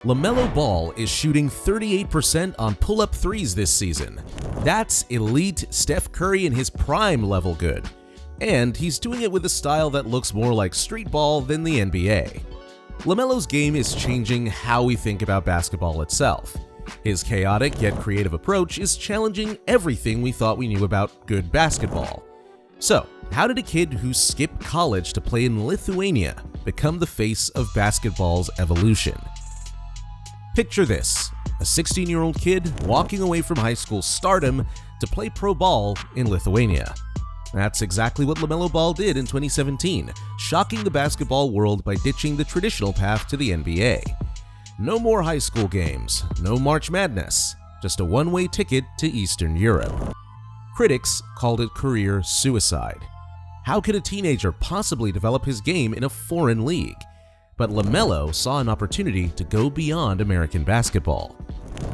LaMello Ball is shooting 38% on pull-up threes this season. That's elite Steph Curry in his prime level good. And he's doing it with a style that looks more like street ball than the NBA. LaMelo's game is changing how we think about basketball itself. His chaotic yet creative approach is challenging everything we thought we knew about good basketball. So, how did a kid who skipped college to play in Lithuania become the face of basketball's evolution? Picture this, a 16-year-old kid walking away from high school stardom to play pro ball in Lithuania. That's exactly what LaMello Ball did in 2017, shocking the basketball world by ditching the traditional path to the NBA. No more high school games, no March Madness, just a one-way ticket to Eastern Europe. Critics called it career suicide. How could a teenager possibly develop his game in a foreign league? But LaMelo saw an opportunity to go beyond American basketball.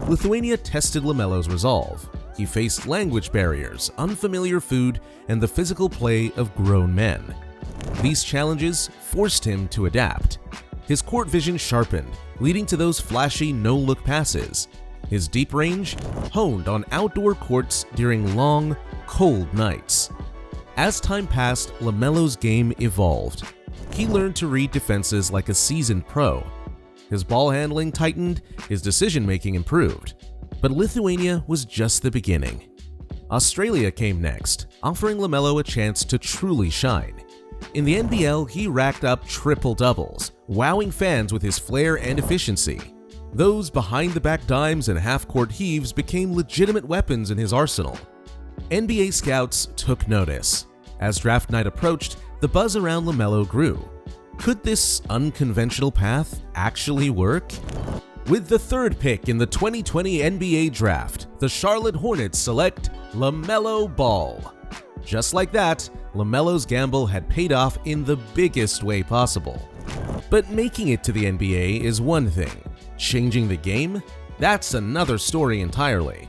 Lithuania tested LaMelo's resolve. He faced language barriers, unfamiliar food, and the physical play of grown men. These challenges forced him to adapt. His court vision sharpened, leading to those flashy no-look passes. His deep range honed on outdoor courts during long, cold nights. As time passed, LaMelo's game evolved. He learned to read defenses like a seasoned pro. His ball handling tightened, his decision-making improved. But Lithuania was just the beginning. Australia came next, offering LaMelo a chance to truly shine. In the NBL, he racked up triple-doubles, wowing fans with his flair and efficiency. Those behind-the-back dimes and half-court heaves became legitimate weapons in his arsenal. NBA scouts took notice. As draft night approached, the buzz around LaMelo grew. Could this unconventional path actually work? With the third pick in the 2020 NBA Draft, the Charlotte Hornets select LaMello Ball. Just like that, LaMelo's gamble had paid off in the biggest way possible. But making it to the NBA is one thing. Changing the game? That's another story entirely.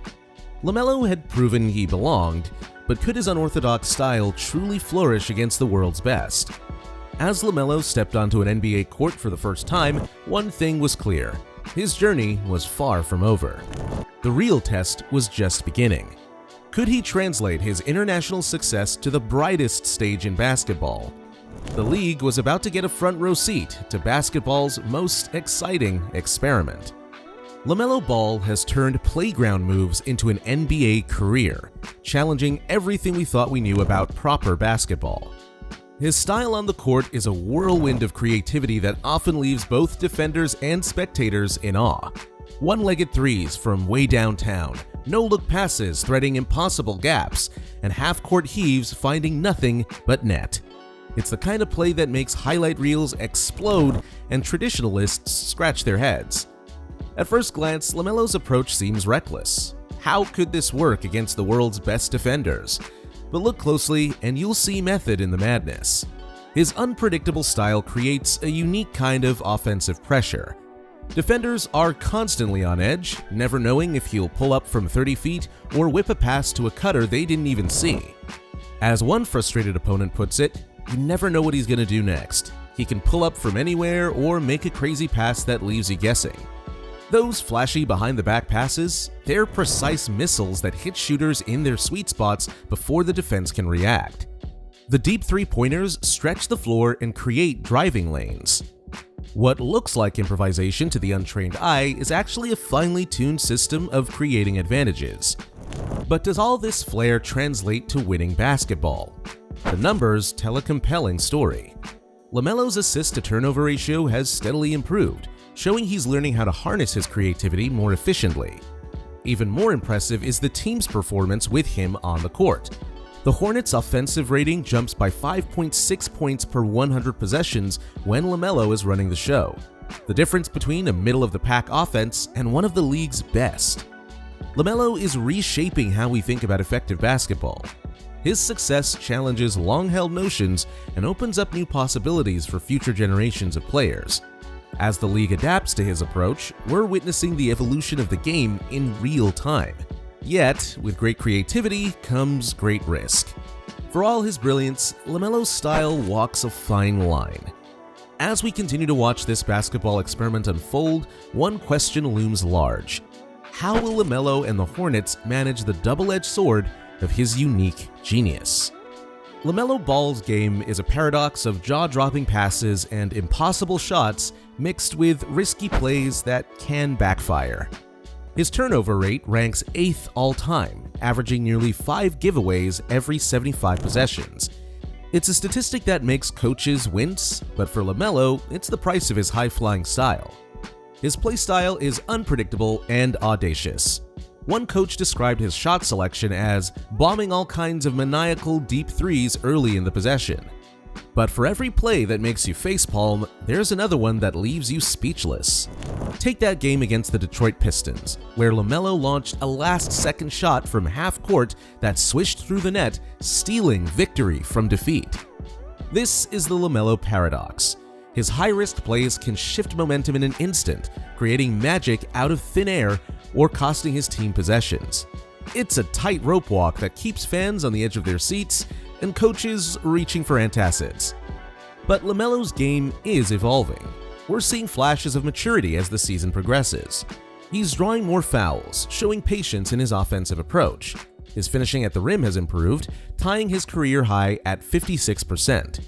LaMelo had proven he belonged, but could his unorthodox style truly flourish against the world's best? As LaMelo stepped onto an NBA court for the first time, one thing was clear. His journey was far from over. The real test was just beginning. Could he translate his international success to the brightest stage in basketball? The league was about to get a front-row seat to basketball's most exciting experiment. LaMello Ball has turned playground moves into an NBA career, challenging everything we thought we knew about proper basketball. His style on the court is a whirlwind of creativity that often leaves both defenders and spectators in awe. One-legged threes from way downtown, no-look passes threading impossible gaps, and half-court heaves finding nothing but net. It's the kind of play that makes highlight reels explode and traditionalists scratch their heads. At first glance, LaMelo's approach seems reckless. How could this work against the world's best defenders? But look closely and you'll see method in the madness. His unpredictable style creates a unique kind of offensive pressure. Defenders are constantly on edge, never knowing if he'll pull up from 30 feet or whip a pass to a cutter they didn't even see. As one frustrated opponent puts it, you never know what he's going to do next. He can pull up from anywhere or make a crazy pass that leaves you guessing. Those flashy behind-the-back passes, they're precise missiles that hit shooters in their sweet spots before the defense can react. The deep three-pointers stretch the floor and create driving lanes. What looks like improvisation to the untrained eye is actually a finely tuned system of creating advantages. But does all this flair translate to winning basketball? The numbers tell a compelling story. LaMelo's assist-to-turnover ratio has steadily improved, showing he's learning how to harness his creativity more efficiently. Even more impressive is the team's performance with him on the court. The Hornets' offensive rating jumps by 5.6 points per 100 possessions when LaMelo is running the show, the difference between a middle-of-the-pack offense and one of the league's best. LaMelo is reshaping how we think about effective basketball. His success challenges long-held notions and opens up new possibilities for future generations of players. As the league adapts to his approach, we're witnessing the evolution of the game in real time. Yet, with great creativity comes great risk. For all his brilliance, LaMelo's style walks a fine line. As we continue to watch this basketball experiment unfold, one question looms large. How will LaMelo and the Hornets manage the double-edged sword of his unique genius? LaMello Ball's game is a paradox of jaw-dropping passes and impossible shots mixed with risky plays that can backfire. His turnover rate ranks 8th all-time, averaging nearly 5 giveaways every 75 possessions. It's a statistic that makes coaches wince, but for LaMelo, it's the price of his high-flying style. His play style is unpredictable and audacious. One coach described his shot selection as bombing all kinds of maniacal deep threes early in the possession. But for every play that makes you facepalm, there's another one that leaves you speechless. Take that game against the Detroit Pistons, where LaMelo launched a last-second shot from half-court that swished through the net, stealing victory from defeat. This is the LaMelo paradox. His high-risk plays can shift momentum in an instant, creating magic out of thin air or costing his team possessions. It's a tightrope walk that keeps fans on the edge of their seats and coaches reaching for antacids. But LaMelo's game is evolving. We're seeing flashes of maturity as the season progresses. He's drawing more fouls, showing patience in his offensive approach. His finishing at the rim has improved, tying his career high at 56%.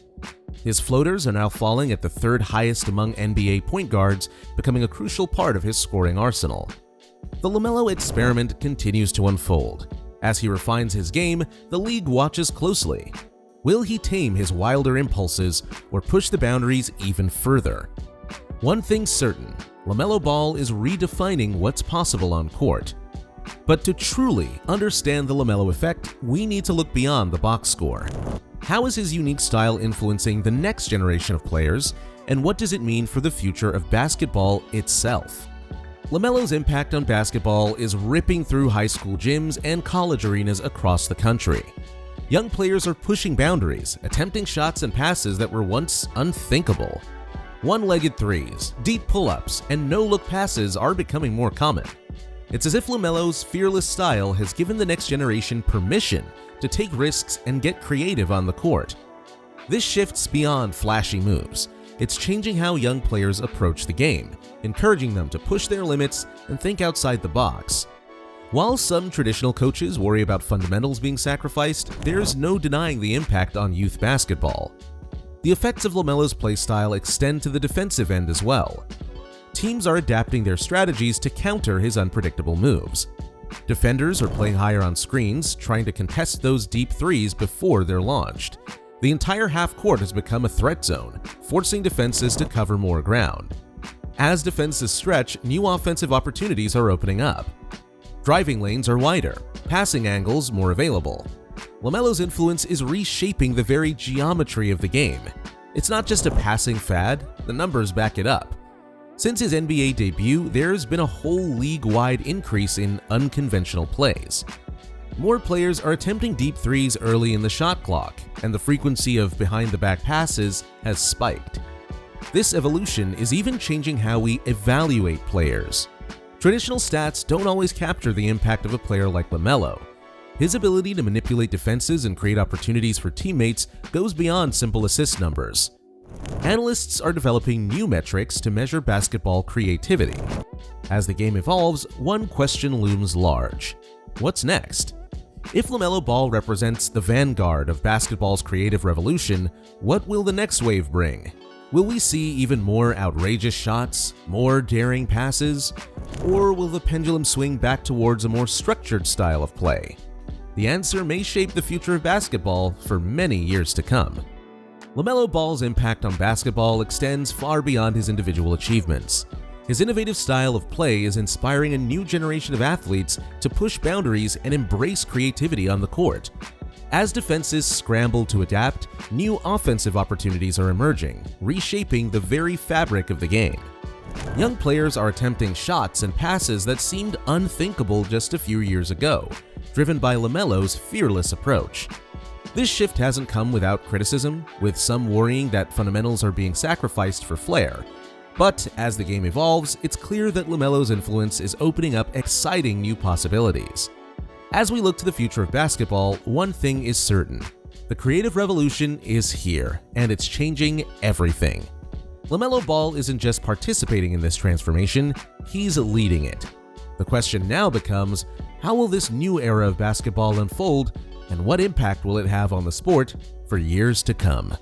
His floaters are now falling at the 3rd highest among NBA point guards, becoming a crucial part of his scoring arsenal. The LaMelo experiment continues to unfold. As he refines his game, the league watches closely. Will he tame his wilder impulses or push the boundaries even further? One thing's certain, LaMello Ball is redefining what's possible on court. But to truly understand the LaMelo effect, we need to look beyond the box score. How is his unique style influencing the next generation of players, and what does it mean for the future of basketball itself? LaMelo's impact on basketball is ripping through high school gyms and college arenas across the country. Young players are pushing boundaries, attempting shots and passes that were once unthinkable. One-legged threes, deep pull-ups, and no-look passes are becoming more common. It's as if LaMelo's fearless style has given the next generation permission to take risks and get creative on the court. This shifts beyond flashy moves. It's changing how young players approach the game, encouraging them to push their limits and think outside the box. While some traditional coaches worry about fundamentals being sacrificed, there's no denying the impact on youth basketball. The effects of LaMelo's play style extend to the defensive end as well. Teams are adapting their strategies to counter his unpredictable moves. Defenders are playing higher on screens, trying to contest those deep threes before they're launched. The entire half-court has become a threat zone, forcing defenses to cover more ground. As defenses stretch, new offensive opportunities are opening up. Driving lanes are wider, passing angles more available. LaMelo's influence is reshaping the very geometry of the game. It's not just a passing fad, the numbers back it up. Since his NBA debut, there's been a whole league-wide increase in unconventional plays. More players are attempting deep threes early in the shot clock, and the frequency of behind-the-back passes has spiked. This evolution is even changing how we evaluate players. Traditional stats don't always capture the impact of a player like LaMelo. His ability to manipulate defenses and create opportunities for teammates goes beyond simple assist numbers. Analysts are developing new metrics to measure basketball creativity. As the game evolves, one question looms large. What's next? If LaMelo Ball represents the vanguard of basketball's creative revolution, what will the next wave bring? Will we see even more outrageous shots, more daring passes, or will the pendulum swing back towards a more structured style of play? The answer may shape the future of basketball for many years to come. LaMelo Ball's impact on basketball extends far beyond his individual achievements. His innovative style of play is inspiring a new generation of athletes to push boundaries and embrace creativity on the court. As defenses scramble to adapt, new offensive opportunities are emerging, reshaping the very fabric of the game. Young players are attempting shots and passes that seemed unthinkable just a few years ago, driven by LaMelo's fearless approach. This shift hasn't come without criticism, with some worrying that fundamentals are being sacrificed for flair. But as the game evolves, it's clear that LaMelo's influence is opening up exciting new possibilities. As we look to the future of basketball, one thing is certain. The creative revolution is here, and it's changing everything. LaMello Ball isn't just participating in this transformation, he's leading it. The question now becomes, how will this new era of basketball unfold, and what impact will it have on the sport for years to come?